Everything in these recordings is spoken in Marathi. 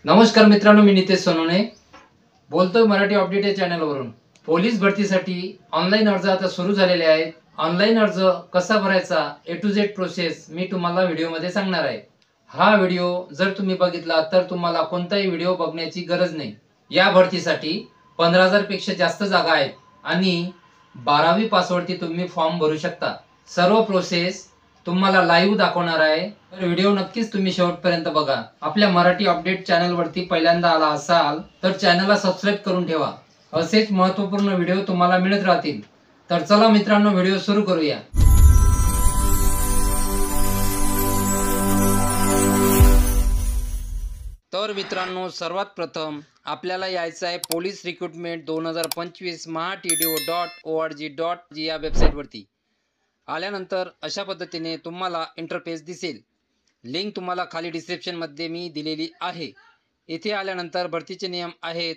नमस्कार मित्रांनो, मी नितेश सोनवणे बोलतोय मराठी अपडेट या चॅनलवरून। पोलीस भरतीसाठी ऑनलाईन अर्ज आता सुरू झालेले आहेत। ऑनलाईन अर्ज कसा भरायचा ए टू झेड प्रोसेस मी तुम्हाला व्हिडिओमध्ये सांगणार आहे। हा व्हिडिओ जर तुम्ही बघितला तर तुम्हाला कोणताही व्हिडिओ बघण्याची गरज नाही। या भरतीसाठी 15,000 पेक्षा जास्त जागा आहेत आणि 12वी पासवरती तुम्ही फॉर्म भरू शकता। सर्व प्रोसेस तुम्हाला लाईव्ह दाखवणार आहे, तर व्हिडिओ नक्कीच तुम्ही शेवटपर्यंत बघा। आपल्या मराठी अपडेट चॅनलवरती पहिल्यांदा आला असाल तर चॅनलला सबस्क्राइब करून ठेवा। असेच महत्त्वपूर्ण व्हिडिओ तुम्हाला मिळत राहतील। तर चला मित्रांनो, व्हिडिओ सुरू करूया। तर मित्रांनो, सर्वात प्रथम आपल्याला यायचं आहे पोलीस रिक्रुटमेंट 2025 mahtdo.org.g या वेबसाईटवरती। आल्यानंतर अशा पद्धतीने तुम्हाला इंटरफेस दिसेल। लिंक तुम्हाला खाली डिस्क्रिप्शनमध्ये मी दिलेली आहे। इथे आल्यानंतर भरतीचे नियम आहेत।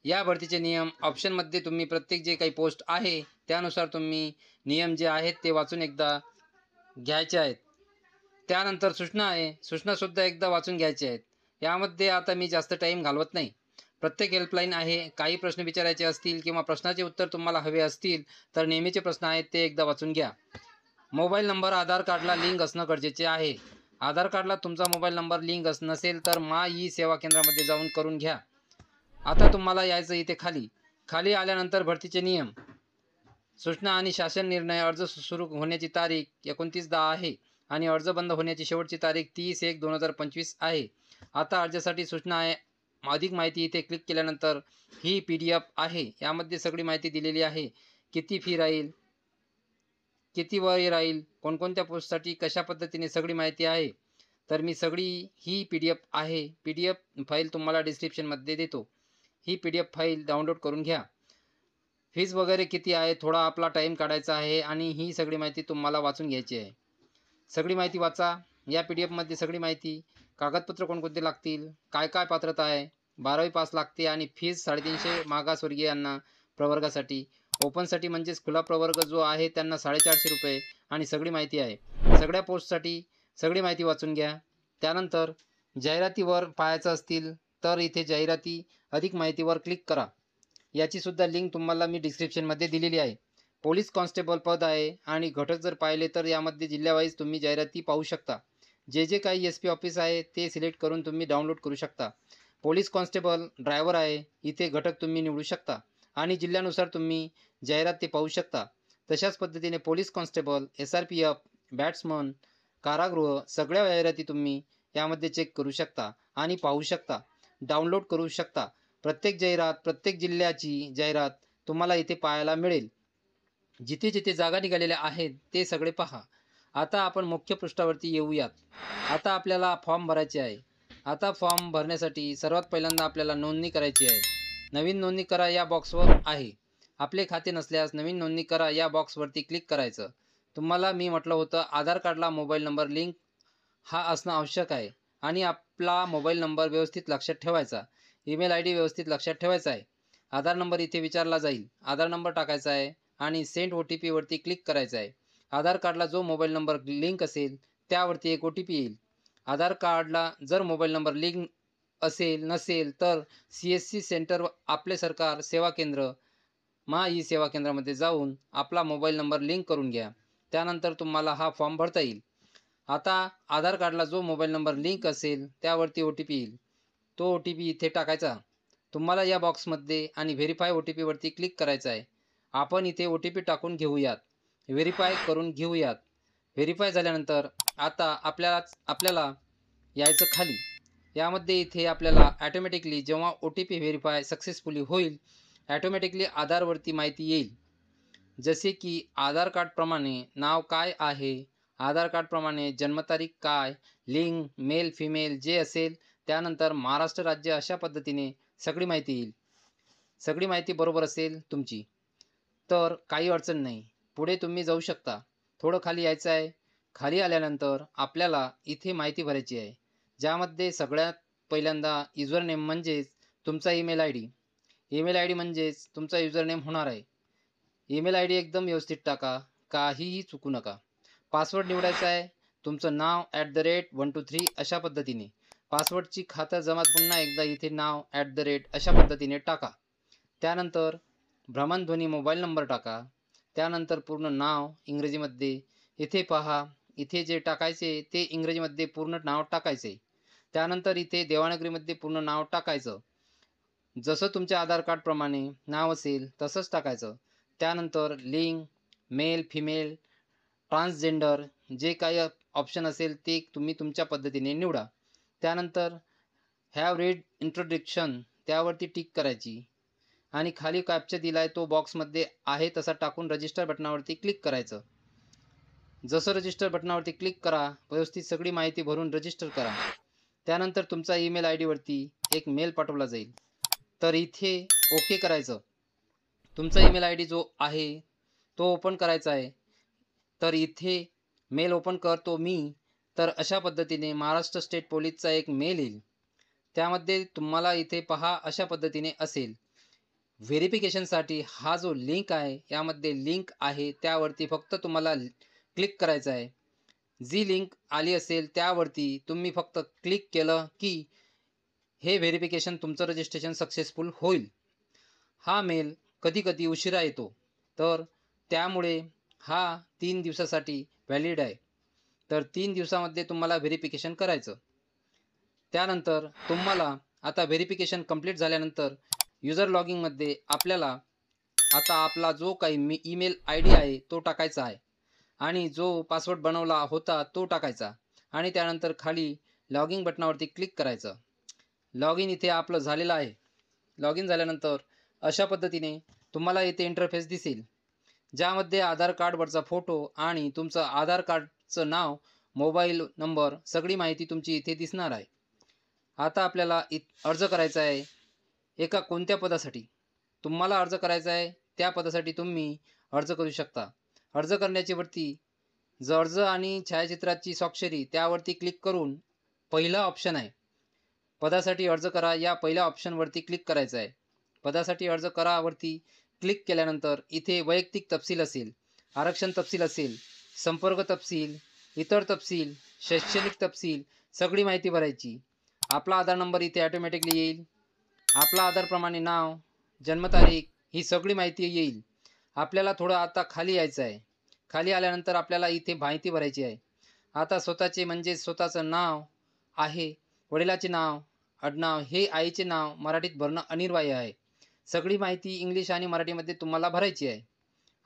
या भरतीचे नियम ऑप्शनमध्ये तुम्ही प्रत्येक जे काही पोस्ट आहे त्यानुसार तुम्ही नियम जे आहेत ते वाचून एकदा घ्यायचे आहेत। त्यानंतर सूचना आहे, सूचनासुद्धा एकदा वाचून घ्यायचे आहेत। यामध्ये आता मी जास्त टाईम घालवत नाही। प्रत्येक हेल्पलाईन आहे। काही प्रश्न विचारायचे असतील किंवा प्रश्नाचे उत्तर तुम्हाला हवे असतील तर नेहमीचे प्रश्न आहेत ते एकदा वाचून घ्या। मोबाईल नंबर आधार कार्डला लिंक असणं गरजेचे आहे। आधार कार्डला तुमचा मोबाईल नंबर लिंक नसेल तर ई सेवा केंद्रामध्ये जाऊन करून घ्या। आता तुम्हाला यायचं इथे खाली आल्यानंतर भरतीचे नियम, सूचना आणि शासन निर्णय। अर्ज सुरू होण्याची तारीख 29/10 आहे आणि अर्ज बंद होण्याची शेवटची तारीख 30/1/2025 आहे। आता अर्जासाठी सूचना आहे, अधिक माहिती इथे क्लिक केल्यानंतर ही PDF आहे। यामध्ये सगळी माहिती दिलेली आहे। किती फी राहील, किती वय राहील, कोणकोणत्या पोस्टसाठी कशा पद्धतीने सगळी माहिती आहे। तर मी सगळी ही PDF आहे, PDF फाईल तुम्हाला डिस्क्रिप्शनमध्ये देतो। ही PDF फाईल डाउनलोड करून घ्या। फीज वगैरे किती आहे, थोडा आपला टाईम काढायचा आहे आणि ही सगळी माहिती तुम्हाला वाचून घ्यायची आहे। सगळी माहिती वाचा। या PDF मध्ये सगळी माहिती, कागदपत्र कोणकोणते लागतील, काय काय पात्रता आहे, 12वी पास लागते आणि फीज 350 मागासवर्गीयांना प्रवर्गासाठी, ओपनसाठी म्हणजेच खुला प्रवर्ग जो आहे त्यांना 450 रुपये आणि सगळी माहिती आहे। सगळ्या पोस्टसाठी सगळी माहिती वाचून घ्या। त्यानंतर जाहिरातीवर पाहायचं असतील तर इथे जाहिराती अधिक माहितीवर क्लिक करा। याची सुद्धा लिंक तुम्हाला मी डिस्क्रिप्शनमध्ये दिलेली आहे। पोलीस कॉन्स्टेबल पद आहे आणि घटक जर पाहिले तर यामध्ये जिल्ह्यावाईज तुम्ही जाहिराती पाहू शकता। जे काही SP ऑफिस आहे ते सिलेक्ट करून तुम्ही डाउनलोड करू शकता। पोलीस कॉन्स्टेबल ड्रायव्हर आहे, इथे घटक तुम्ही निवडू शकता आणि जिल्ह्यानुसार तुम्ही जाहिरात ते पाहू शकता। तशाच पद्धतीने पोलीस कॉन्स्टेबल, SRPF, बॅट्समन, कारागृह सगळ्या जाहिराती तुम्ही यामध्ये चेक करू शकता आणि पाहू शकता, डाउनलोड करू शकता। प्रत्येक जाहिरात, प्रत्येक जिल्ह्याची जाहिरात तुम्हाला इथे पाहायला मिळेल। जिथे जिथे जागा निघालेल्या आहेत ते सगळे पहा। आता आपण मुख्य पृष्ठावरती येऊयात। आता आपल्याला फॉर्म भरायचे आहे। आता फॉर्म भरण्यासाठी सर्वात पहिल्यांदा आपल्याला नोंदणी करायची आहे। नवीन नोंदणी करा या बॉक्सवर आहे। आपले खाते नसल्यास नवीन नोंदणी करा या बॉक्सवरती क्लिक करायचं। तुम्हाला मी म्हटलं होतं आधार कार्डला मोबाईल नंबर लिंक हा असणं आवश्यक आहे आणि आपला मोबाईल नंबर व्यवस्थित लक्षात ठेवायचा, ईमेल ID व्यवस्थित लक्षात ठेवायचा आहे। आधार नंबर इथे विचारला जाईल, आधार नंबर टाकायचा आहे आणि सेंड OTP वरती क्लिक करायचं आहे। आधार कार्डला जो मोबाईल नंबर लिंक असेल त्यावरती एक OTP येईल। आधार कार्डला जर मोबाईल नंबर लिंक नसेल तर CSC सेंटर, आपले सरकार सेवा केंद्र, ई सेवा केंद्रामध्ये जाऊन आपला मोबाईल नंबर लिंक करून घ्या। त्यानंतर तुम्हाला हा फॉर्म भरता येईल। आता आधार कार्डला जो मोबाईल नंबर लिंक असेल त्यावरती OTP येईल। तो OTP इथे टाकायचा। तुम्हाला या बॉक्समध्ये आणि व्हेरीफाय OTP वरती क्लिक करायचं आहे। आपण इथे OTP टाकून घेऊयात, व्हेरीफाय करून घेऊयात। व्हेरीफाय झाल्यानंतर आता आपल्याला यायचं खाली। यामध्ये इथे आपल्याला ऑटोमॅटिकली जेव्हा OTP व्हेरीफाय सक्सेसफुली होईल, ऑटोमॅटिकली आधारवरती माहिती येईल। जसे की आधार कार्ड प्रमाणे नाव काय आहे, आधार कार्ड प्रमाणे जन्मतारीख काय, लिंग मेल फिमेल जे असेल, त्यानंतर महाराष्ट्र राज्य, अशा पद्धतीने सगळी माहिती येईल। सगळी माहिती बरोबर असेल तुमची तर काही अडचण नाही, पुढे तुम्ही जाऊ शकता। थोडं खाली यायचं आहे। खाली आल्यानंतर आपल्याला इथे माहिती भरायची आहे, ज्यामध्ये सगळ्यात पहिल्यांदा युजर नेम म्हणजेच तुमचा ईमेल ID म्हणजेच तुमचा युजर नेम होणार आहे। ईमेल ID एकदम व्यवस्थित टाका, काहीही चुकू नका। पासवर्ड निवडायचा आहे, तुमचं नाव @123 अशा पद्धतीने। पासवर्डची खातं जमात पुन्हा एकदा इथे नाव अशा पद्धतीने टाका. त्यानंतर भ्रमणध्वनी मोबाईल नंबर टाका. त्यानंतर पूर्ण नाव इंग्रजीमध्ये इथे पहा. इथे जे टाकायचे ते इंग्रजीमध्ये पूर्ण नाव टाकायचे. त्यानंतर इथे देवनागरीमध्ये पूर्ण नाव टाकायचं. जसं तुमच्या आधार कार्डप्रमाणे नाव असेल तसंच टाकायचं. त्यानंतर लिंग, मेल, फिमेल, ट्रान्सजेंडर जे काही ऑप्शन असेल ते तुम्ही तुमच्या पद्धतीने निवडा. त्यानंतर हॅव रीड इंट्रोडक्शन त्यावरती टिक करायची आणि खाली कॅप्चा दिलाय तो बॉक्समध्ये आहे तसा टाकून रजिस्टर बटनावरती क्लिक करायचं. जसं रजिस्टर बटनावरती क्लिक करा, व्यवस्थित सगळी माहिती भरून रजिस्टर करा. त्यानंतर तुमचा ईमेल आय डीवरती एक मेल पाठवला जाईल. तर इथे ओके करायचं. तुमचा ईमेल आय डी जो आहे तो ओपन करायचा आहे. तर इथे मेल ओपन करतो मी. तर अशा पद्धतीने महाराष्ट्र स्टेट पोलीसचा एक मेल येईल. त्यामध्ये तुम्हाला इथे पहा अशा पद्धतीने असेल. व्हेरिफिकेशनसाठी हा जो लिंक आहे यामध्ये लिंक आहे त्यावरती फक्त तुम्हाला क्लिक करायचं आहे. जी लिंक आली असेल त्यावरती तुम्ही फक्त क्लिक केलं की हे व्हेरिफिकेशन तुमचं रजिस्ट्रेशन सक्सेसफुल होईल. हा मेल कधी कधी उशिरा येतो तर त्यामुळे हा 3 दिवसासाठी व्हॅलिड आहे. तर 3 दिवसामध्ये तुम्हाला व्हेरिफिकेशन करायचं. त्यानंतर तुम्हाला आता व्हेरिफिकेशन कंप्लीट झाल्यानंतर युजर लॉगिंगमध्ये आपल्याला आता आपला जो काही ईमेल आय डी आहे तो टाकायचा आहे आणि जो पासवर्ड बनवला होता तो टाकायचा आणि त्यानंतर खाली लॉगिन बटनावरती क्लिक करायचं. लॉगिन इथे आपलं झालेलं आहे. लॉगिन झाल्यानंतर अशा पद्धतीने तुम्हाला इथे इंटरफेस दिसेल, ज्यामध्ये आधार कार्डवरचा फोटो आणि तुमचं आधार कार्डचं नाव, मोबाईल नंबर सगळी माहिती तुमची इथे दिसणार आहे. आता आपल्याला अर्ज करायचा आहे. एका कोणत्या पदासाठी तुम्हाला अर्ज करायचा आहे त्या पदासाठी तुम्ही अर्ज करू शकता. अर्ज करण्याची वरती अर्ज आणि छायाचित्राची स्वाक्षरी त्यावरती क्लिक करून पहिला ऑप्शन आहे पदासाठी अर्ज करा, या पहिल्या ऑप्शनवरती क्लिक करायचं आहे. पदासाठी अर्ज करा वरती क्लिक केल्यानंतर इथे वैयक्तिक तपशील असेल, आरक्षण तपशील असेल, संपर्क तपशील, इतर तपशील, शैक्षणिक तपशील सगळी माहिती भरायची. आपला आधार नंबर इथे ऑटोमॅटिकली येईल. आपला आधारप्रमाणे नाव, जन्मतारीख ही सगळी माहिती येईल. आपल्याला थोडं आता खाली यायचं आहे. खाली आल्यानंतर आपल्याला इथे माहिती भरायची आहे. आता स्वतःचे म्हणजे स्वतःचं नाव आहे, वडिलाचे नाव, आडनाव हे आईचे नाव मराठीत भरणं अनिवार्य आहे. सगळी माहिती इंग्लिश आणि मराठीमध्ये तुम्हाला भरायची आहे.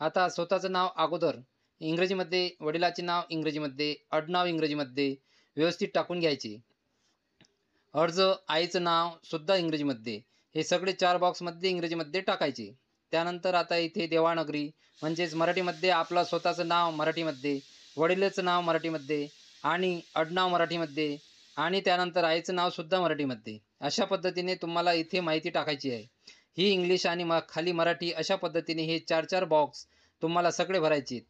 आता स्वतःचं नाव अगोदर इंग्रजीमध्ये, वडिलाचे नाव इंग्रजीमध्ये, आडनाव इंग्रजीमध्ये व्यवस्थित टाकून घ्यायचे. अर्ज आईचं नाव सुद्धा इंग्रजीमध्ये, हे सगळे 4 बॉक्समध्ये इंग्रजीमध्ये टाकायचे. त्यानंतर आता इथे देवाणगरी म्हणजेच मराठीमध्ये आपलं स्वतःचं नाव मराठीमध्ये, वडिलाचं नाव मराठीमध्ये आणि आडनाव मराठीमध्ये आणि त्यानंतर आईचं नाव सुद्धा मराठीमध्ये. अशा पद्धतीने तुम्हाला इथे माहिती टाकायची आहे. ही इंग्लिश आणि खाली मराठी अशा पद्धतीने हे 4-4 बॉक्स तुम्हाला सगळे भरायचे आहेत.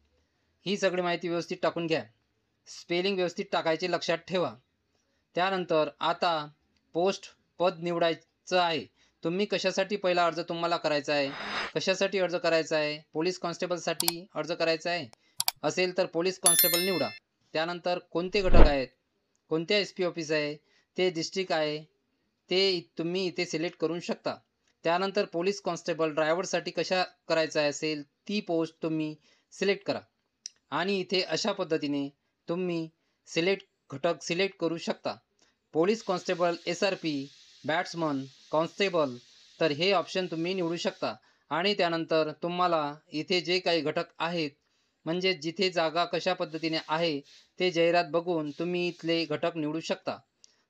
ही सगळी माहिती व्यवस्थित टाकून घ्या. स्पेलिंग व्यवस्थित टाकायचे लक्षात ठेवा. त्यानंतर आता पोस्ट पद निवडायचं आहे. तुम्ही कशासाठी पहिला अर्ज तुम्हाला करायचा आहे, कशासाठी अर्ज करायचा आहे, पोलीस कॉन्स्टेबलसाठी अर्ज करायचा आहे असेल तर पोलीस कॉन्स्टेबल निवडा. त्यानंतर कोणते घटक आहेत, कोणत्या SP ऑफिस आहे, ते डिस्ट्रिक्ट आहे ते तुम्ही इथे सिलेक्ट करू शकता. त्यानंतर पोलीस कॉन्स्टेबल ड्रायव्हरसाठी कशा करायचा असेल ती पोस्ट तुम्ही सिलेक्ट करा आणि इथे अशा पद्धतीने तुम्ही घटक सिलेक्ट करू शकता. Police constable, SRP, batsman, constable तर हे ऑप्शन तुम्ही निवडू शकता आणि त्यानंतर तुम्हाला इथे जे काही घटक आहेत म्हणजे जिथे जागा कशा पद्धतीने आहे ते जाहिरात बघून तुम्ही इथले घटक निवडू शकता.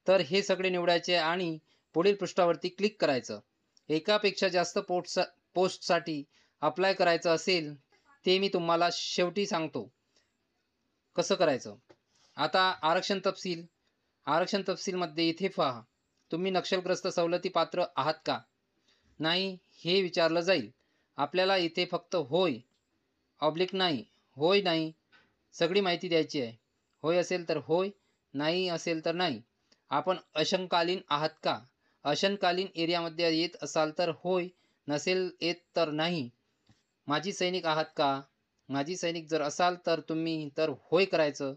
तर हे सगळे निवडायचे आणि पुढील पृष्ठावरती क्लिक करायचं. एकापेक्षा जास्त पोस्टसाठी अप्लाय करायचं असेल ते मी तुम्हाला शेवटी सांगतो कसं करायचं. आता आरक्षण तपशीलमध्ये इथे पहा. तुम्ही नक्षलग्रस्त सवलती पात्र आहात का नाही हे विचारलं जाईल. आपल्याला इथे फक्त होय नाही, होय नाही सगळी माहिती द्यायची आहे. होय असेल तर होय, नाही असेल तर नाही. आपण अशंकालीन आहात का, अशंकालीन एरियामध्ये येत असाल तर होय, नसेल येत तर नाही. माजी सैनिक आहात का, माजी सैनिक जर असाल तर तुम्ही तर होय करायचं.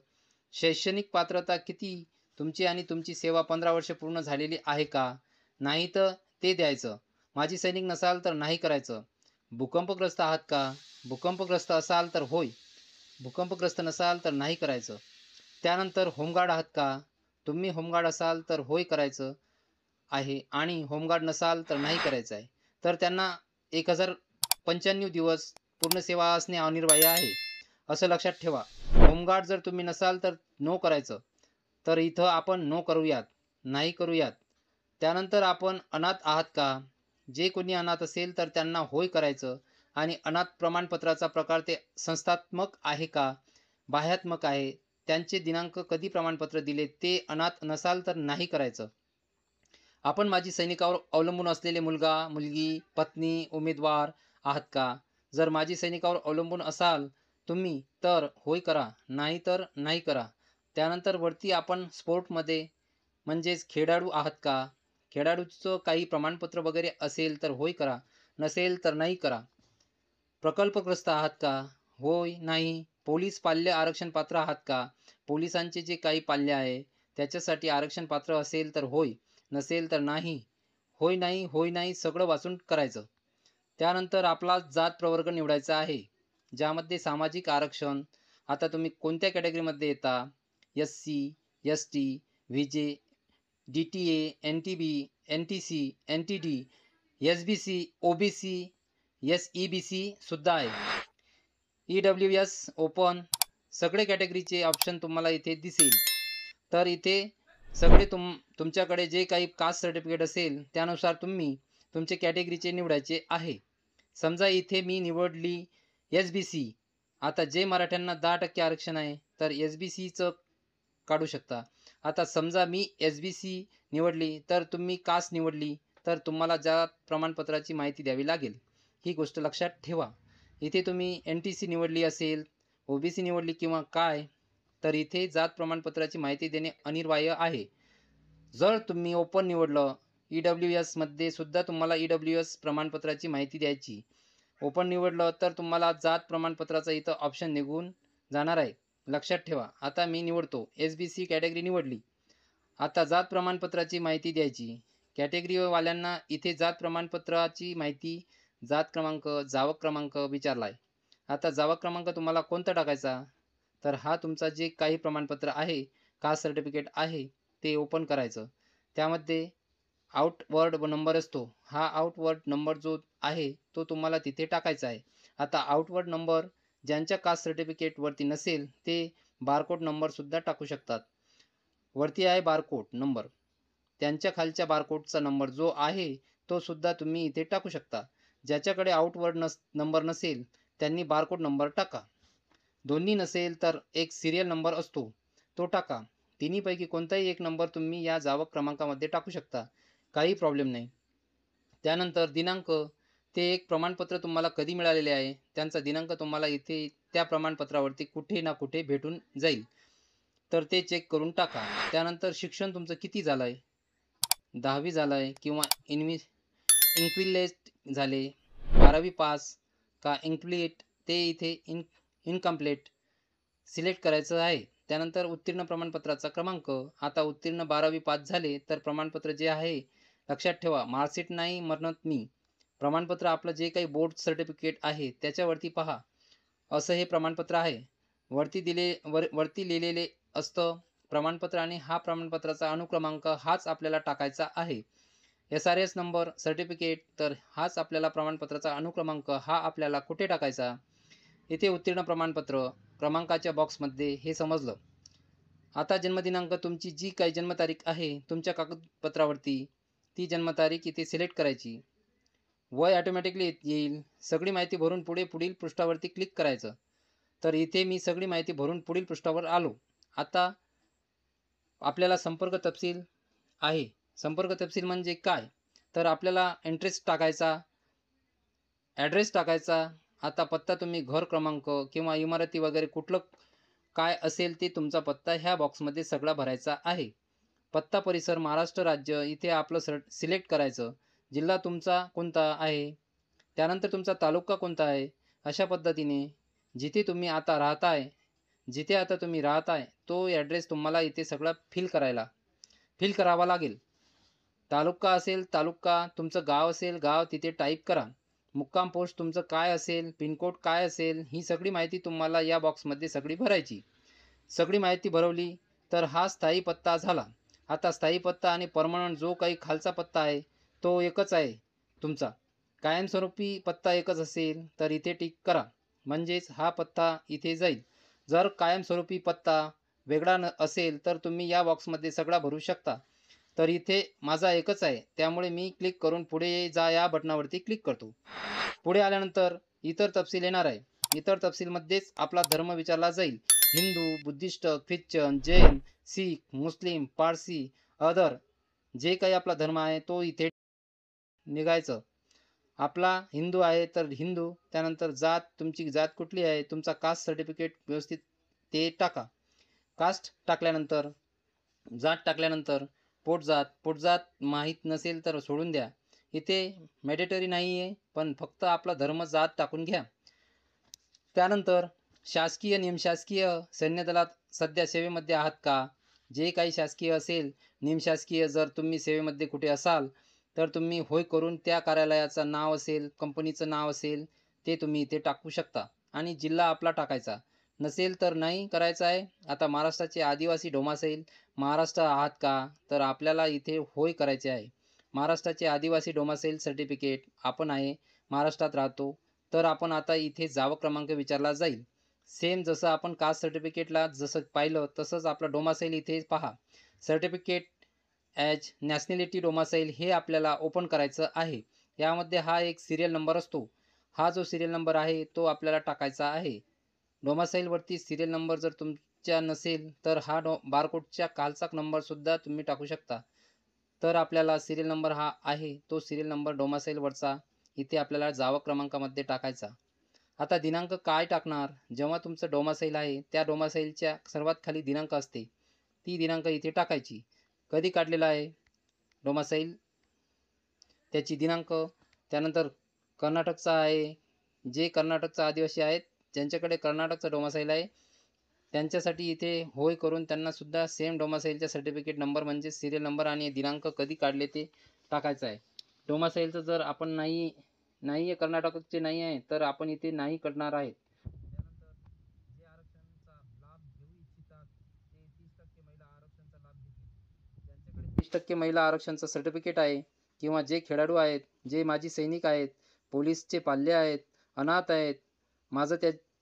शैक्षणिक पात्रता किती तुमची आणि तुमची सेवा 15 वर्ष पूर्ण झालेली आहे का? नाही तर ते द्यायचं. माजी सैनिक नसाल तर नाही करायचं. भूकंपग्रस्त आहात का? भूकंपग्रस्त असाल तर होय. भूकंपग्रस्त नसाल तर नाही करायचं. त्यानंतर होमगार्ड आहात का? तुम्ही होमगार्ड असाल तर होय करायचं आहे आणि होमगार्ड नसाल तर नाही करायचं आहे. तर त्यांना 1095 दिवस पूर्ण सेवा असणे अनिवार्य आहे. असं लक्षात ठेवा. होमगार्ड जर तुम्ही नसाल तर नो करायचं. तर इथं आपण नो करूयात, नाही करूयात. त्यानंतर आपण अनाथ आहात का? जे कोणी अनाथ असेल तर त्यांना होय करायचं आणि अनाथ प्रमाणपत्राचा प्रकार ते संस्थात्मक आहे का? बाह्यात्मक आहे. त्यांचे दिनांक कधी प्रमाणपत्र दिले ते अनाथ नसाल तर नाही करायचं. आपण माजी सैनिकावर अवलंबून असलेले मुलगा, मुलगी, पत्नी, उमेदवार आहात का? जर माजी सैनिकावर अवलंबून असाल तुम्ही तर होय करा, नाही तर नाही करा. त्यानंतर वरती आपण स्पोर्टमध्ये म्हणजेच खेळाडू आहात का? खेळाडूचं काही प्रमाणपत्र वगैरे असेल तर होय करा, नसेल तर नाही करा. प्रकल्पग्रस्त आहात का? होय, नाही. पोलीस पाल्य आरक्षण पात्र आहात का? पोलिसांचे जे काही पाल्य आहे त्याच्यासाठी आरक्षण पात्र असेल तर होय, नसेल तर नाही. होय, नाही, होय, नाही सगळं वाचून करायचं. त्यानंतर आपला जात प्रवर्ग निवडायचा आहे, ज्यामध्ये सामाजिक आरक्षण. आता तुम्ही कोणत्या कॅटेगरीमध्ये येता? एस-सी, एस-टी, व्ही-जे, डी-टी-ए, एन-टी-बी, एन-टी-सी, एन-टी-डी, एस-बी-सी, ओ-बी-सी, एस-ई-बी-सी सुद्धा आहे. ई-डब्ल्यू-एस ओपन सगळे कॅटेगरीचे ऑप्शन तुम्हाला इथे दिसेल. तर इथे सगळे तुमच्याकडे जे काही कास्ट सर्टिफिकेट असेल त्यानुसार तुम्ही तुमचे कॅटेगरीचे निवडायचे आहे. समजा इथे मी निवडली एस-बी-सी. आता जे मराठ्यांना 10% आरक्षण आहे तर एस-बी-सीचं काढू शकता. आता समजा मी एस-बी-सी निवडली तर तुम्ही कास्ट निवडली तर तुम्हाला जात प्रमाणपत्राची माहिती द्यावी लागेल. ही गोष्ट लक्षात ठेवा. इथे तुम्ही एन-टी-सी निवडली असेल, ओ-बी-सी निवडली किंवा काय तर इथे जात प्रमाणपत्राची माहिती देणे अनिवार्य आहे. जर तुम्ही ओपन निवडलं, ई-डब्ल्यू-एसमध्ये सुद्धा तुम्हाला ई-डब्ल्यू-एस प्रमाणपत्राची माहिती द्यायची. ओपन निवडलं तर तुम्हाला जात प्रमाणपत्राचा इथं ऑप्शन निघून जाणार आहे. लक्षात ठेवा. आता मी निवडतो, एस-बी-सी कॅटेगरी निवडली. आता जात प्रमाणपत्राची माहिती द्यायची. कॅटेगरीवाल्यांना इथे जात प्रमाणपत्राची माहिती, जात क्रमांक, जावक क्रमांक विचारला आहे. आता जावक क्रमांक तुम्हाला कोणता टाकायचा? तर हा तुमचा जे काही प्रमाणपत्र आहे, कास्ट सर्टिफिकेट आहे, ते ओपन करायचं. त्यामध्ये आउटवर्ड नंबर असतो. हा आउटवर्ड नंबर जो आहे, तो तुम्हाला तिथे टाकायचा आहे. आता आउटवर्ड नंबर ज्यांच्या कास्ट सर्टिफिकेटवरती नसेल, ते बारकोड नंबरसुद्धा टाकू शकतात. वरती आहे बारकोड नंबर. त्यांच्या खालच्या बारकोडचा नंबर जो आहे, तो सुद्धा तुम्ही इथे टाकू शकता. ज्याच्याकडे आउटवर्ड नंबर नसेल, त्यांनी बारकोड नंबर टाका. दोन्ही नसेल तर एक सिरियल नंबर असतो, तो टाका. तिन्हीपैकी कोणताही एक नंबर तुम्ही या जावक क्रमांकामध्ये टाकू शकता. काही प्रॉब्लेम नाही. त्यानंतर दिनांक, ते एक प्रमाणपत्र तुम्हाला कधी मिळालेले आहे, त्यांचा दिनांक तुम्हाला इथे त्या प्रमाणपत्रावरती कुठे ना कुठे भेटून जाईल. तर ते चेक करून टाका. त्यानंतर शिक्षण तुमचं किती झालं आहे? 10वी झालं आहे किंवा इन्क्विलेट झाले, 12वी पास का इन्क्विलेट ते इथे इनकम्प्लीट सिलेक्ट करायचं आहे. त्यानंतर उत्तीर्ण प्रमाणपत्राचा क्रमांक. आता उत्तीर्ण 12वी पास झाले तर प्रमाणपत्र जे आहे, लक्षात ठेवा मार्कशीट नाही म्हणत मी. प्रमाणपत्र आपलं जे काही बोर्ड सर्टिफिकेट आहे त्याच्यावरती पहा. असं हे प्रमाणपत्र आहे. वरती लिहिलेले असतं प्रमाणपत्र आणि हा प्रमाणपत्राचा अनुक्रमांक हाच आपल्याला टाकायचा आहे. एस-आर-एस नंबर सर्टिफिकेट तर हाच आपल्याला प्रमाणपत्राचा अनुक्रमांक हा आपल्याला कुठे टाकायचा? इथे उत्तीर्ण प्रमाणपत्र क्रमांकाच्या बॉक्समध्ये हे समजलं. आता जन्मदिनांक तुमची जी काही जन्मतारीख आहे तुमच्या कागदपत्रावरती, ती जन्मतारीख इथे सिलेक्ट करायची. वय ऑटोमॅटिकली येईल. सगळी माहिती भरून पुढील पृष्ठावरती क्लिक करायचं. तर इथे मी सगळी माहिती भरून पुढील पृष्ठावर आलो. आता आपल्याला संपर्क तपशील आहे. संपर्क तपशील म्हणजे काय? तर आपल्याला ॲड्रेस टाकायचा, ॲड्रेस टाकायचा. आता पत्ता तुम्ही घर क्रमांक किंवा इमारती वगैरे कुठलं काय असेल ते तुमचा पत्ता ह्या बॉक्समध्ये सगळा भरायचा आहे. पत्ता परिसर महाराष्ट्र राज्य इथे आपलं सिलेक्ट करायचं. जिल्हा तुमचा कोणता आहे, त्यानंतर तुमचा तालुका कोणता आहे. अशा पद्धतीने जिथे तुम्ही आता राहताय जिथे आता तुम्ही राहत आहे तो ॲड्रेस तुम्हाला इथे सगळा फिल करावा लागेल. तालुका असेल तालुका, तुमचं गाव असेल गाव तिथे टाईप करा. मुक्काम पोस्ट तुमचं काय असेल, पिनकोड काय असेल, ही सगळी माहिती तुम्हाला या बॉक्समध्ये सगळी भरायची. सगळी माहिती भरवली तर हा स्थायी पत्ता झाला. आता स्थायी पत्ता आणि परमनंट जो काही खालचा पत्ता आहे तो एकच आहे तुमचा. कायमस्वरूपी पत्ता एकच असेल तर इथे टिक करा, म्हणजेच हा पत्ता इथे जाईल. जर कायमस्वरूपी पत्ता वेगळा असेल तर तुम्ही या बॉक्समध्ये सगळा भरू शकता. तर इथे माझा एकच आहे, त्यामुळे मी क्लिक करून पुढे जा या बटनावरती क्लिक करतो. पुढे आल्यानंतर इतर तपशील येणार आहे. इतर तपशीलमध्येच आपला धर्म विचारला जाईल. हिंदू, बुद्धिस्ट, ख्रिश्चन, जैन, शीख, मुस्लिम, पारसी, अदर जे काही आपला धर्म आहे तो इथे निघायचं. आपला हिंदू आहे तर हिंदू, त्यानंतर जात, तुमची जात कुठली आहे, तुमचा कास्ट सर्टिफिकेट व्यवस्थित ते टाका. कास्ट टाकल्यानंतर, जात टाकल्यानंतर पोटजात माहीत नसेल तर सोडून द्या. इथे मॅडेटरी नाही आहे, पण फक्त आपला धर्म जात टाकून घ्या. त्यानंतर शासकीय निमशासकीय सैन्यदलात सध्या सेवेमध्ये आहात का, जे काही शासकीय असेल, निमशासकीय जर तुम्ही सेवेमध्ये कुठे असाल तर तुम्ही होय करून त्या कार्यालयाचं नाव असेल, कंपनीचं नाव असेल ते तुम्ही इथे टाकू शकता आणि जिल्हा आपला टाकायचा. नसेल तर नाही करायचं आहे. आता महाराष्ट्राचे आदिवासी डोमासैल महाराष्ट्र आहात का, तर आपल्याला इथे होय करायचे आहे. महाराष्ट्राचे आदिवासी डोमासैल सर्टिफिकेट आपण आहे, महाराष्ट्रात राहतो, तर आपण आता इथे जावं क्रमांक विचारला जाईल. सेम जसं आपण कास्ट सर्टिफिकेटला जसं पाहिलं तसंच आपलं डोमासैल इथे पहा. सर्टिफिकेट ॲज नॅशनॅलिटी डोमासैल हे आपल्याला ओपन करायचं आहे. यामध्ये हा एक सिरियल नंबर असतो. हा जो सिरियल नंबर आहे तो आपल्याला टाकायचा आहे. डोमासैलवरती सिरियल नंबर जर तुमच्या नसेल तर हा बारकोडच्या खालचा नंबरसुद्धा तुम्ही टाकू शकता. तर आपल्याला सिरियल नंबर हा आहे तो सिरियल नंबर डोमासैलवरचा इथे आपल्याला जावा क्रमांकामध्ये टाकायचा. आता दिनांक काय टाकणार, जेव्हा तुमचं डोमासैल आहे त्या डोमासैलच्या सर्वात खाली दिनांक असते, ती दिनांक इथे टाकायची. कधी काढलेला आहे डोमासैल, त्याची दिनांक. त्यानंतर कर्नाटकचा आहे, जे कर्नाटकचा आदिवासी आहेत ज्यांच्याकडे कर्नाटकचा डोमासैल आहे त्यांच्यासाठी इथे होय करून त्यांनासुद्धा सेम डोमासैलचा सर्टिफिकेट नंबर म्हणजे सिरियल नंबर आणि दिनांक कधी काढले ते टाकायचं आहे. डोमासैलचं जर आपण नाही आहे कर्नाटकचे नाही आहे तर आपण इथे नाही करणार आहेत. त्यानंतर जे आरक्षणाचा लाभ घेऊ इच्छितात ते 30% महिला आरक्षणाचा लाभ घेतील. ज्यांच्याकडे 30% महिला आरक्षणाचं सर्टिफिकेट आहे किंवा जे खेळाडू आहेत, जे माजी सैनिक आहेत, पोलीसचे पाल्य आहेत, अनाथ आहेत, माझं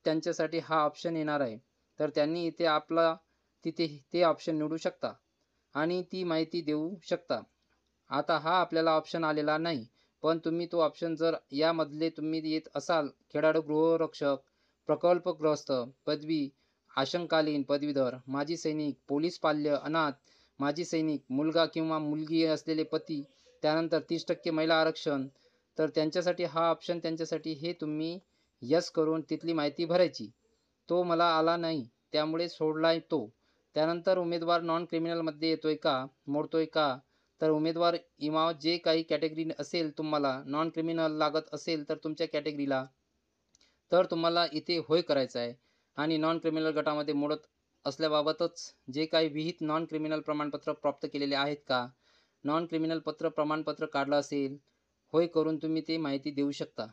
त्यांच्यासाठी हा ऑप्शन येणार आहे. तर त्यांनी इथे आपला तिथे ते ऑप्शन निवडू शकता आणि ती माहिती देऊ शकता. आता हा आपल्याला ऑप्शन आलेला नाही, पण तुम्ही तो ऑप्शन जर यामधले तुम्ही येत असाल, खेळाडू, गृहरक्षक, प्रकल्पग्रस्त, पदवी, आशंकालीन पदवीधर, माजी सैनिक, पोलीस पाल्य, अनाथ, माजी सैनिक, मुलगा किंवा मुलगी असलेले पती, त्यानंतर 30% महिला आरक्षण, तर त्यांच्यासाठी हा ऑप्शन त्यांच्यासाठी हे तुम्ही यस करून तिथली माहिती भरायची. तो मला आला नाही त्यामुळे सोडलाय तो. त्यानंतर उमेदवार नॉन क्रिमिनलमध्ये येतोय का, मोडतोय का, तर उमेदवार इमाव जे काही कॅटेगरी असेल तुम्हाला नॉन क्रिमिनल लागत असेल तर तुमच्या कॅटेगरीला तर तुम्हाला इथे होय करायचं आहे. आणि नॉन क्रिमिनल गटामध्ये मोडत असल्याबाबतच जे काही विहित नॉन क्रिमिनल प्रमाणपत्र प्राप्त केलेले आहेत का, नॉन क्रिमिनल प्रमाणपत्र काढलं असेल, होय करून तुम्ही ते माहिती देऊ शकता.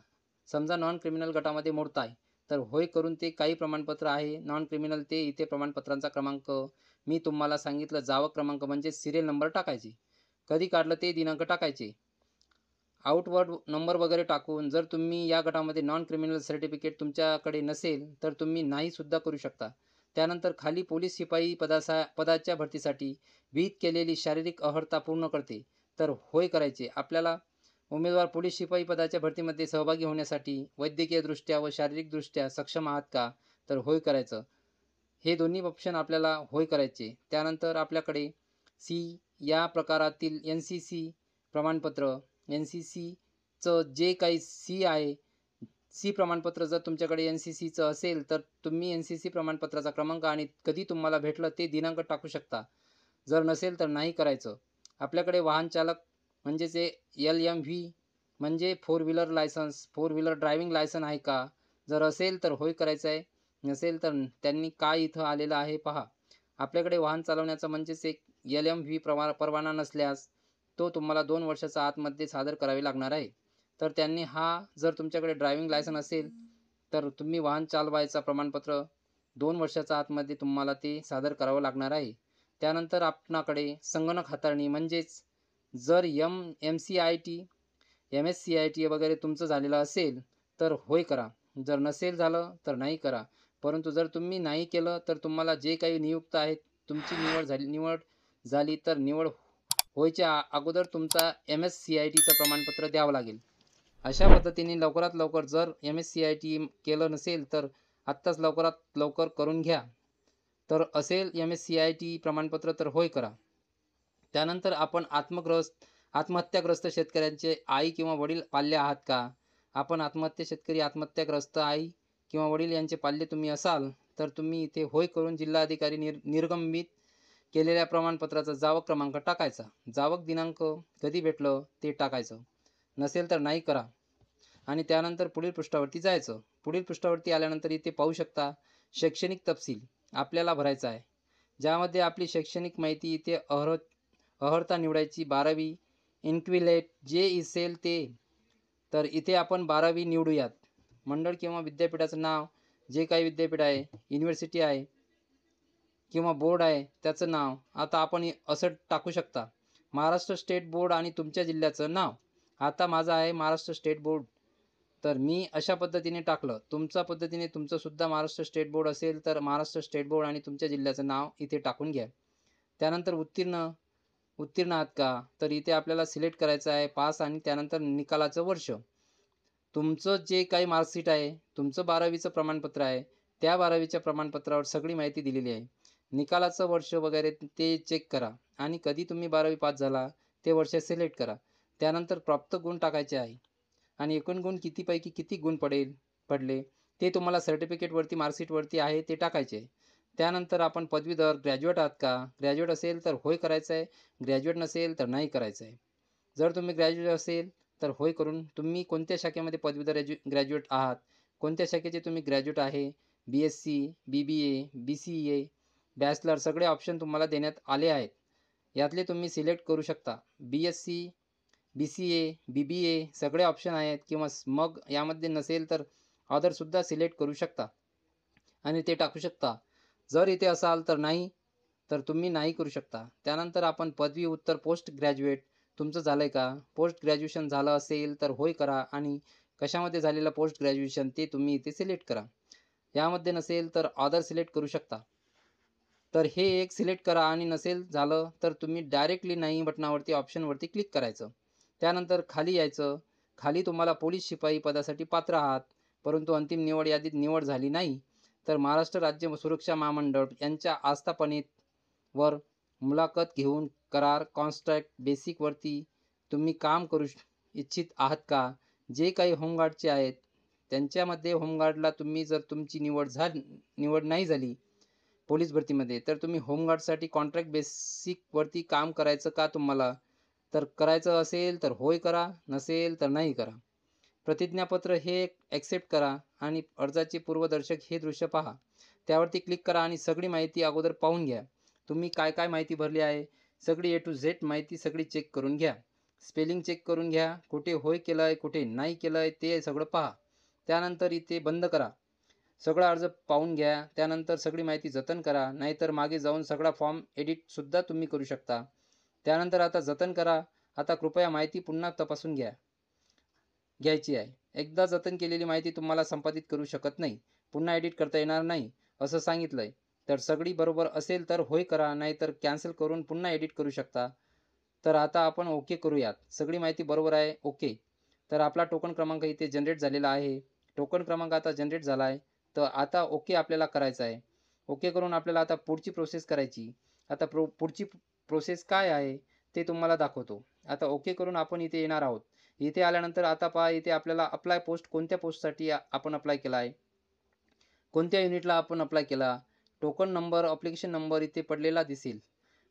समजा नॉन क्रिमिनल गटामध्ये मोडताय तर होय करून ते काही प्रमाणपत्र आहे नॉन क्रिमिनल ते इथे प्रमाणपत्रांचा क्रमांक मी तुम्हाला सांगितलं, जावं क्रमांक म्हणजे सिरियल नंबर टाकायचे, कधी काढलं ते दिनांक टाकायचे, आउटवर्ड नंबर वगैरे टाकून जर तुम्ही या गटामध्ये नॉन क्रिमिनल सर्टिफिकेट तुमच्याकडे नसेल तर तुम्ही नाहीसुद्धा करू शकता. त्यानंतर खाली पोलीस शिपाई पदाच्या भरतीसाठी विहित केलेली शारीरिक अर्हता पूर्ण करते तर होय करायचे. आपल्याला उमेदवार पोलीस शिपाई पदाच्या भरतीमध्ये सहभागी होण्यासाठी वैद्यकीयदृष्ट्या व शारीरिकदृष्ट्या सक्षम आहात का, तर होय करायचं. हे दोन्ही ऑप्शन आपल्याला होय करायचे. त्यानंतर आपल्याकडे सी या प्रकारातील NCC प्रमाणपत्र, NCCचं जे काही सी आहे, सी प्रमाणपत्र जर तुमच्याकडे NCCचं असेल तर तुम्ही NCC प्रमाणपत्राचा क्रमांक आणि कधी तुम्हाला भेटलं ते दिनांक टाकू शकता. जर नसेल तर नाही करायचं. आपल्याकडे वाहन चालक म्हणजे जे LMV म्हणजे four wheeler license, four wheeler driving license आहे का, जर असेल तर होय करायचं आहे. नसेल तर त्यांनी काय इथं आलेलं आहे पहा. आपल्याकडे वाहन चालवण्याचा म्हणजेच एक LMV परवाना नसल्यास तो तुम्हाला 2 वर्षाच्या आतमध्ये सादर करावे लागणार आहे. तर त्यांनी जर तुमच्याकडे ड्रायव्हिंग लायसन असेल तर तुम्ही वाहन चालवायचा प्रमाणपत्र 2 वर्षाच्या आतमध्ये तुम्हाला ते सादर करावं लागणार आहे. त्यानंतर आपणाकडे संगणक हाताळणी म्हणजेच जर MCIT, MSCIT वगैरे तुमचं झालेलं असेल तर होय करा. जर नसेल झालं तर नाही करा. परंतु जर तुम्ही नाही केलं तर तुम्हाला जे काही नियुक्त आहेत, तुमची निवड झाली तर निवड व्हायच्या अगोदर तुमचा MSCITचं प्रमाणपत्र द्यावं लागेल. अशा पद्धतीने लवकरात लवकर जर MSCIT केलं नसेल तर आत्ताच लवकरात लवकर करून घ्या. तर असेल MSCIT प्रमाणपत्र तर होय करा. त्यानंतर आपण आत्महत्याग्रस्त शेतकऱ्यांचे आई किंवा वडील पाल्य आहात का? आपण आत्महत्याग्रस्त आई किंवा वडील यांचे पाल्य तुम्ही असाल तर तुम्ही इथे होय करून जिल्हाधिकारी निर्गमित केलेल्या प्रमाणपत्राचा जावक क्रमांक टाकायचा. जावक दिनांक कधी भेटलं ते टाकायचं. नसेल तर नाही करा आणि त्यानंतर पुढील पृष्ठावरती जायचं. पुढील पृष्ठावरती आल्यानंतर इथे पाहू शकता शैक्षणिक तपशील आपल्याला भरायचा आहे, ज्यामध्ये आपली शैक्षणिक माहिती इथे अर्हता निवडायची. 12वी इन्क्विलेट जे असेल ते, तर इथे आपण 12वी निवडूयात. मंडळ किंवा विद्यापीठाचं नाव, जे काही विद्यापीठ आहे, युनिव्हर्सिटी आहे किंवा बोर्ड आहे त्याचं नाव आता आपण असं टाकू शकता. महाराष्ट्र स्टेट बोर्ड आणि तुमच्या जिल्ह्याचं नाव. आता माझं आहे महाराष्ट्र स्टेट बोर्ड, तर मी अशा पद्धतीने टाकलं. तुमच्या पद्धतीने तुमचं सुद्धा महाराष्ट्र स्टेट बोर्ड असेल तर महाराष्ट्र स्टेट बोर्ड आणि तुमच्या जिल्ह्याचं नाव इथे टाकून घ्या. त्यानंतर उत्तीर्ण आहात का, तर इथे आपल्याला सिलेक्ट करायचं आहे पास आणि त्यानंतर निकालाचं वर्ष. तुमचं जे काही मार्कशीट आहे, तुमचं 12वीचं प्रमाणपत्र आहे, त्या 12वीच्या प्रमाणपत्रावर सगळी माहिती दिलेली आहे. निकालाचं वर्ष वगैरे ते चेक करा आणि कधी तुम्ही 12वी पास झाला ते वर्ष सिलेक्ट करा. त्यानंतर प्राप्त गुण टाकायचे आहे आणि एकूण गुण कितीपैकी किती गुण पडले ते तुम्हाला सर्टिफिकेटवरती मार्कशीटवरती आहे ते टाकायचे आहे. त्यानंतर आपण पदवीधर ग्रॅज्युएट आहात का? ग्रॅज्युएट असेल तर होय करायचं आहे, ग्रॅज्युएट नसेल तर नाही करायचं आहे. जर तुम्ही ग्रॅज्युएट असेल तर होय करून तुम्ही कोणत्या शाखेमध्ये पदवीधर ग्रॅज्युएट आहात, कोणत्या शाखेचे तुम्ही ग्रॅज्युएट आहे, BSc, BBA, BCA, बॅचलर सगळे ऑप्शन तुम्हाला देण्यात आले आहेत. यातले तुम्ही सिलेक्ट करू शकता. BSc, BCA, BBA सगळे ऑप्शन आहेत किंवा मग यामध्ये नसेल तर अदरसुद्धा सिलेक्ट करू शकता आणि ते टाकू शकता. जर इथे असाल तर नाही, तर तुम्ही नाही करू शकता. त्यानंतर आपण पदवी उत्तर पोस्ट ग्रॅज्युएट तुमचं झालं आहे का? पोस्ट ग्रॅज्युएशन झालं असेल तर होय करा आणि कशामध्ये झालेलं पोस्ट ग्रॅज्युएशन ते तुम्ही इथे सिलेक्ट करा. यामध्ये नसेल तर अदर सिलेक्ट करू शकता. तर हे एक सिलेक्ट करा आणि नसेल झालं तर तुम्ही डायरेक्टली नाही बटनावरती ऑप्शनवरती क्लिक करायचं. त्यानंतर खाली यायचं. खाली तुम्हाला पोलीस शिपाई पदासाठी पात्र आहात, परंतु अंतिम निवड यादीत निवड झाली नाही, तर महाराष्ट्र राज्य सुरक्षा महामंडळ यांच्या आस्थापनेवर मुलाखत घेऊन करार कॉन्ट्रॅक्ट बेसिकवरती तुम्ही काम करू इच्छित आहात का? जे काही होमगार्डचे आहेत त्यांच्यामध्ये होमगार्डला तुम्ही जर तुमची निवड नाही झाली पोलीस भरतीमध्ये, तर तुम्ही होमगार्डसाठी कॉन्ट्रॅक्ट बेसिकवरती काम करायचं का तुम्हाला? तर करायचं असेल तर होय करा, नसेल तर नाही करा. प्रतिज्ञापत्र हे ॲक्सेप्ट करा आणि अर्जाचे पूर्वदर्शक हे दृश्य पहा. त्यावरती क्लिक करा आणि सगळी माहिती अगोदर पाहून घ्या. तुम्ही काय काय माहिती भरली आहे सगळी A to Z माहिती सगळी चेक करून घ्या. स्पेलिंग चेक करून घ्या. कुठे होय केलं आहे, कुठे नाही केलं आहे ते सगळं पहा. त्यानंतर इथे बंद करा. सगळा अर्ज पाहून घ्या. त्यानंतर सगळी माहिती जतन करा, नाहीतर मागे जाऊन सगळा फॉर्म एडिटसुद्धा तुम्ही करू शकता. त्यानंतर आता जतन करा. आता कृपया माहिती पुन्हा तपासून घ्यायची आहे. एकदा जतन केलेली माहिती तुम्हाला संपादित करू शकत नाही, पुन्हा एडिट करता येणार नाही असं सांगितलं आहे. तर सगळी बरोबर असेल तर होय करा, नाहीतर कॅन्सल करून पुन्हा एडिट करू शकता. तर आता आपण ओके करूयात. सगळी माहिती बरोबर आहे, ओके. तर आपला टोकन क्रमांक इथे जनरेट झालेला आहे. टोकन क्रमांक आता जनरेट झाला आहे, तर आता ओके आपल्याला करायचं आहे. ओके करून आपल्याला आता पुढची प्रोसेस करायची. आता पुढची प्रोसेस काय आहे ते तुम्हाला दाखवतो. आता ओके करून आपण इथे येणार आहोत. इथे आल्यानंतर आता पहा, इथे आपल्याला अप्लाय पोस्ट कोणत्या पोस्टसाठी आपण अप्लाय केला आहे, कोणत्या युनिटला आपण अप्लाय केला, टोकन नंबर, ॲप्लिकेशन नंबर इथे पडलेला दिसेल.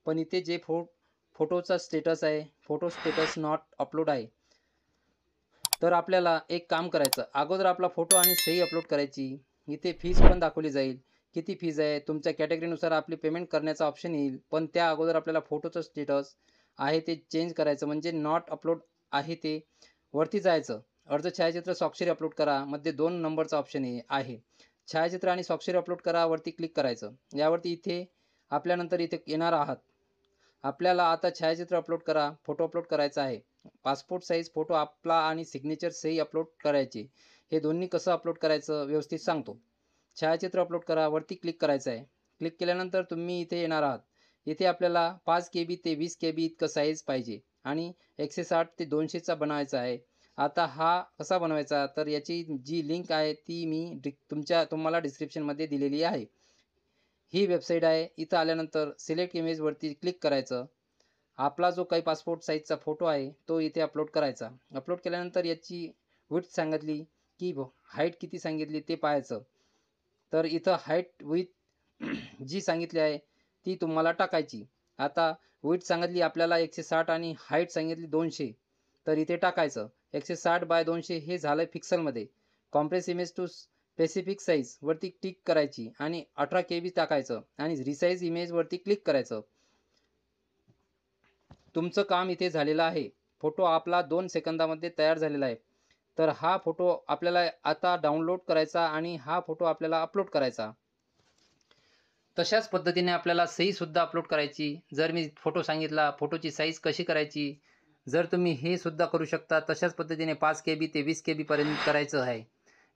पण इथे जे फोटोचा स्टेटस आहे, फोटो स्टेटस नॉट अपलोड आहे. तर आपल्याला एक काम करायचं, अगोदर आपला फोटो आणि सही अपलोड करायची. इथे फीज पण दाखवली जाईल, किती फीज आहे. तुमच्या कॅटेगरीनुसार आपली पेमेंट करण्याचा ऑप्शन येईल. पण त्या अगोदर आपल्याला फोटोचं स्टेटस आहे ते चेंज करायचं, म्हणजे नॉट अपलोड आहे ते वरती जायचं. अर्ज छायाचित्र स्वाक्षरी अपलोड करा मध्ये 2 नंबरचा ऑप्शन आहे. छायाचित्र आणि स्वाक्षरी अपलोड करा वरती क्लिक करायचं. यावरती इथे आपल्यानंतर इथे येणार आहात. आपल्याला आता छायाचित्र अपलोड करा, फोटो अपलोड करायचा आहे. पासपोर्ट साईज फोटो आपला आणि सिग्नेचर सही अपलोड करायची. हे दोन्ही कसं अपलोड करायचं व्यवस्थित सांगतो. छायाचित्र अपलोड करा वरती क्लिक करायचं आहे. क्लिक केल्यानंतर तुम्ही इथे येणार आहात. इथे आपल्याला 5 KB ते 20 KB इतकं साईज पाहिजे आणि 160 ते 200चा बनवायचा आहे. आता हा कसा बनवायचा, तर याची जी लिंक आहे ती मी तुम्हाला डिस्क्रिप्शनमध्ये दिलेली आहे. ही वेबसाईट आहे. इथं आल्यानंतर सिलेक्ट इमेजवरती क्लिक करायचं. आपला जो काही पासपोर्ट साईजचा फोटो आहे तो इथे अपलोड करायचा. अपलोड केल्यानंतर याची विड्थ सांगितली की हाईट किती सांगितली ते पाहायचं. तर इथं हाईट विथ जी सांगितली आहे ती तुम्हाला टाकायची. आता विड्थ सांगितली आपल्याला 160 आणि हाईट सांगितली 200, तर इथे टाकायचं. 160 बाय 200 हे झालं पिक्सलमध्ये. Compress image to specific size वरती क्लिक करायची आणि 18 KB टाकायचं आणि रिसाईज इमेजवरती क्लिक करायचं. तुमचं काम इथे झालेलं आहे. फोटो आपला 2 सेकंदामध्ये तयार झालेला आहे. तर हा फोटो आपल्याला आता डाउनलोड करायचा आणि हा फोटो आपल्याला अपलोड करायचा. तशाच पद्धतीने आपल्याला सहीसुद्धा अपलोड करायची. जर मी फोटो सांगितला, फोटोची साईज कशी करायची, जर तुम्ही हे सुद्धा करू शकता. तशाच पद्धतीने 5 KB ते 20 KB पर्यंत करायचं आहे.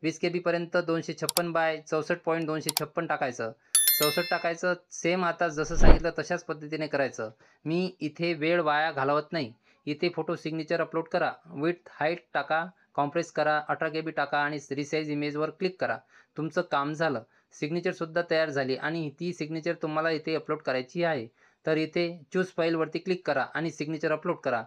20 KB पर्यंत 256 बाय 64.256 टाकायचं. 64 टाकायचं. सेम आता जसं सांगितलं तशाच पद्धतीने करायचं. मी इथे वेळ वाया घालवत नाही. इथे फोटो सिग्नेचर अपलोड करा, विड्थ हाईट टाका, कॉम्प्रेस करा, 18 KB टाका आणि रिसाईज इमेजवर क्लिक करा. तुमचं काम झालं. सिग्नेचरसुद्धा तयार झाली आणि ती सिग्नेचर तुम्हाला इथे अपलोड करायची आहे. तर इथे चूज फाईलवरती क्लिक करा आणि सिग्नेचर अपलोड करा.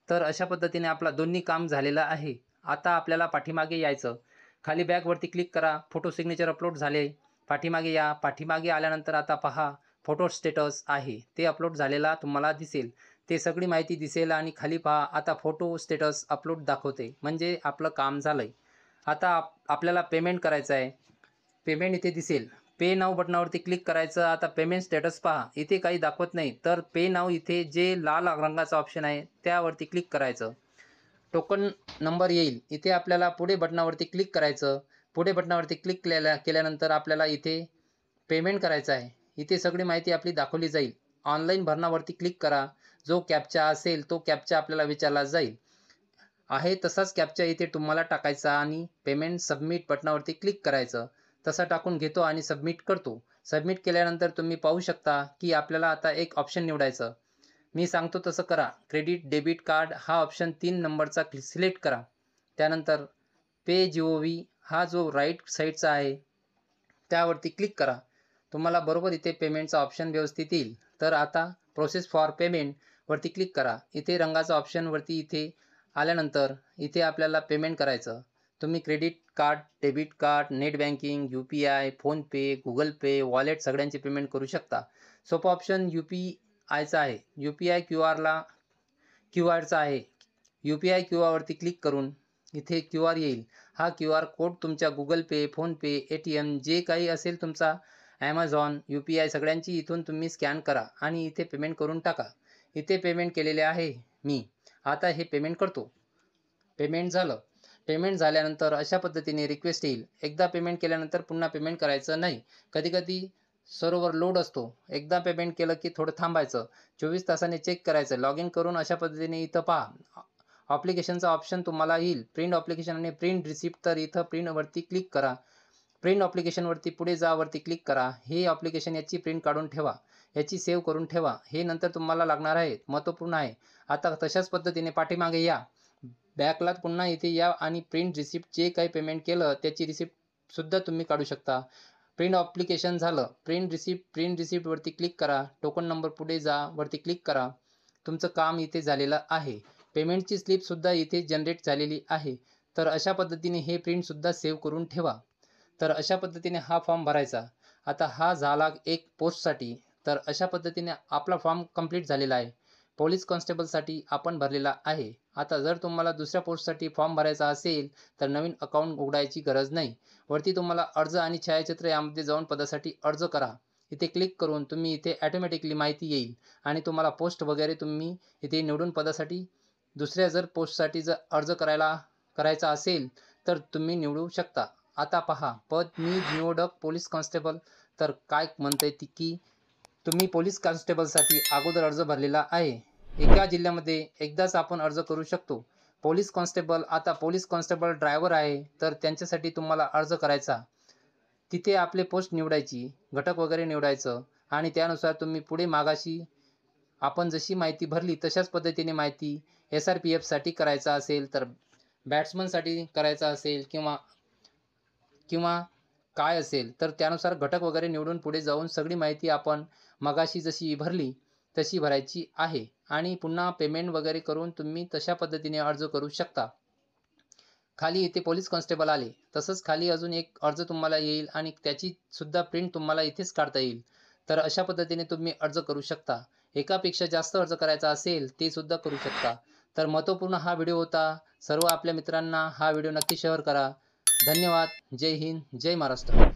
तर अशा पद्धतीने आपला दोन्ही काम झालेलं आहे. आता आपल्याला पाठीमागे यायचं. खाली बॅकवरती क्लिक करा. फोटो सिग्नेचर अपलोड झाले. पाठीमागे या. पाठीमागे आल्यानंतर आता पहा फोटो स्टेटस आहे ते अपलोड झालेला तुम्हाला दिसेल. ते सगळी माहिती दिसेल आणि खाली पहा आता फोटो स्टेटस अपलोड दाखवते, म्हणजे आपलं काम झालंय. आता आपल्याला पेमेंट करायचं आहे. पेमेंट इथे दिसेल. पे नाऊ बटनावरती क्लिक करायचं. आता पेमेंट स्टेटस पहा. इथे काही दाखवत नाही, तर पे नाऊ इथे जे लाल रंगाचा ऑप्शन आहे त्यावरती क्लिक करायचं. टोकन नंबर येईल. इथे आपल्याला पुढे बटनावरती क्लिक करायचं. पुढे बटनावरती क्लिक केल्यानंतर आपल्याला इथे पेमेंट करायचं आहे. इथे सगळी माहिती आपली दाखवली जाईल. ऑनलाईन भरणावरती क्लिक करा. जो कॅप्चा असेल तो कॅप्चा आपल्याला विचारला जाईल. आहे तसाच कॅप्चा इथे तुम्हाला टाकायचा आणि पेमेंट सबमिट बटनावरती क्लिक करायचं. तसा टाकून घेतो आणि सबमिट करतो. सबमिट केल्यानंतर तुम्ही पाहू शकता की आपल्याला आता एक ऑप्शन निवडायचं. मी सांगतो तसं करा. क्रेडिट डेबिट कार्ड हा ऑप्शन 3 नंबरचा सिलेक्ट करा. त्यानंतर पे GOV हा जो राईट साईडचा आहे त्यावरती क्लिक करा. तुम्हाला बरोबर इथे पेमेंटचा ऑप्शन व्यवस्थित येईल. तर आता प्रोसेस फॉर पेमेंट वरती क्लिक करा. इथे रंगाचा ऑप्शन वरती इथे आल्यानंतर इथे आपल्याला पेमेंट करायचं. तुम्ही credit card, debit card, net banking, UPI, PhonePe, Google Pay, wallet सगळ्यांचे पेमेंट करू शकता. सोपा ऑप्शन UPIचा आहे. UPI QR आहे. UPI QR वरती क्लिक करून इथे QR येईल. हा QR कोड तुमच्या गुगल पे, फोनपे, ATM जे काही असेल तुमचा Amazon, UPI सगळ्यांची इथून तुम्ही स्कॅन करा आणि इथे पेमेंट करून टाका. इथे पेमेंट केलेले आहे मी. आता हे पेमेंट करतो. पेमेंट झालं. पेमेंट झाल्यानंतर अशा पद्धतीने रिक्वेस्ट येईल. एकदा पेमेंट केल्यानंतर पुन्हा पेमेंट करायचं नाही. कधी-कधी सर्व्हर लोड असतो. एकदा पेमेंट केलं की थोडं थांबायचं. 24 तासाने चेक करायचं. लॉग इन करून अशा पद्धतीने इथं पहा. ॲप्लिकेशनचा ऑप्शन तुम्हाला येईल. प्रिंट ॲप्लिकेशन आणि प्रिंट रिसिप्ट. तर इथं प्रिंटवरती क्लिक करा. प्रिंट ॲप्लिकेशनवरती पुढे जा, वरती क्लिक करा. हे ॲप्लिकेशन याची प्रिंट काढून ठेवा. याची सेव्ह करून ठेवा. हे नंतर तुम्हाला लागणार आहे. महत्त्वपूर्ण आहे. आता तशाच पद्धतीने पाठीमागे या. बॅकला पुन्हा इथे या आणि प्रिंट रिसिप्ट जे काही पेमेंट केलं त्याची रिसिप्टसुद्धा तुम्ही काढू शकता. प्रिंट ॲप्लिकेशन झालं. प्रिंट रिसिप्टवरती क्लिक करा. टोकन नंबर पुढे जा, वरती क्लिक करा. तुमचं काम इथे झालेलं आहे. पेमेंटची स्लिपसुद्धा इथे जनरेट झालेली आहे. तर अशा पद्धतीने हे प्रिंटसुद्धा सेव्ह करून ठेवा. तर अशा पद्धतीने हा फॉर्म भरायचा. आता हा झाला एक पोस्टसाठी. तर अशा पद्धतीने आपला फॉर्म कंप्लीट झालेला आहे. पोलीस कॉन्स्टेबलसाठी आपण भरलेला आहे. आता जर तुम्हाला दुसऱ्या पोस्टसाठी फॉर्म भरायचा असेल तर नवीन अकाउंट उघडायची गरज नाही. वरती तुम्हाला अर्ज आणि छायाचित्र यामध्ये जाऊन पदासाठी अर्ज करा. इथे क्लिक करून तुम्ही इथे ऑटोमॅटिकली माहिती येईल आणि तुम्हाला पोस्ट वगैरे तुम्ही इथे निवडून पदासाठी दुसऱ्या जर पोस्टसाठी जर अर्ज करायचा असेल तर तुम्ही निवडू शकता. आता पहा पद मी निवडक पोलीस कॉन्स्टेबल. तर काय म्हणते ती की तुम्ही पोलीस कॉन्स्टेबलसाठी अगोदर अर्ज भरलेला आहे. एका जिल्ह्यामध्ये एकदाच आपण अर्ज करू शकतो. पोलीस कॉन्स्टेबल आता पोलीस कॉन्स्टेबल ड्रायव्हर आहे तर त्यांच्यासाठी तुम्हाला अर्ज करायचा. तिथे आपले पोस्ट निवडायची, घटक वगैरे निवडायचं आणि त्यानुसार तुम्ही पुढे मागाशी आपण जशी माहिती भरली तशाच पद्धतीने माहिती SRPFसाठी करायचा असेल तर बॅट्समनसाठी करायचा असेल किंवा किंवा काय असेल तर त्यानुसार घटक वगैरे निवडून पुढे जाऊन सगळी माहिती आपण मगाशी जशी भरली तशी भरायची आहे आणि पुन्हा पेमेंट वगैरे करून तुम्ही तशा पद्धतीने अर्ज करू शकता. खाली इथे पोलीस कॉन्स्टेबल आले तसंच खाली अजून एक अर्ज तुम्हाला येईल आणि त्याची सुद्धा प्रिंट तुम्हाला इथेच काढता येईल. तर अशा पद्धतीने तुम्ही अर्ज करू शकता. एकापेक्षा जास्त अर्ज करायचा असेल ते सुद्धा करू शकता. तर महत्त्वपूर्ण हा व्हिडिओ होता. सर्व आपल्या मित्रांना हा व्हिडिओ नक्की शेअर करा. धन्यवाद. जय हिंद, जय महाराष्ट्र.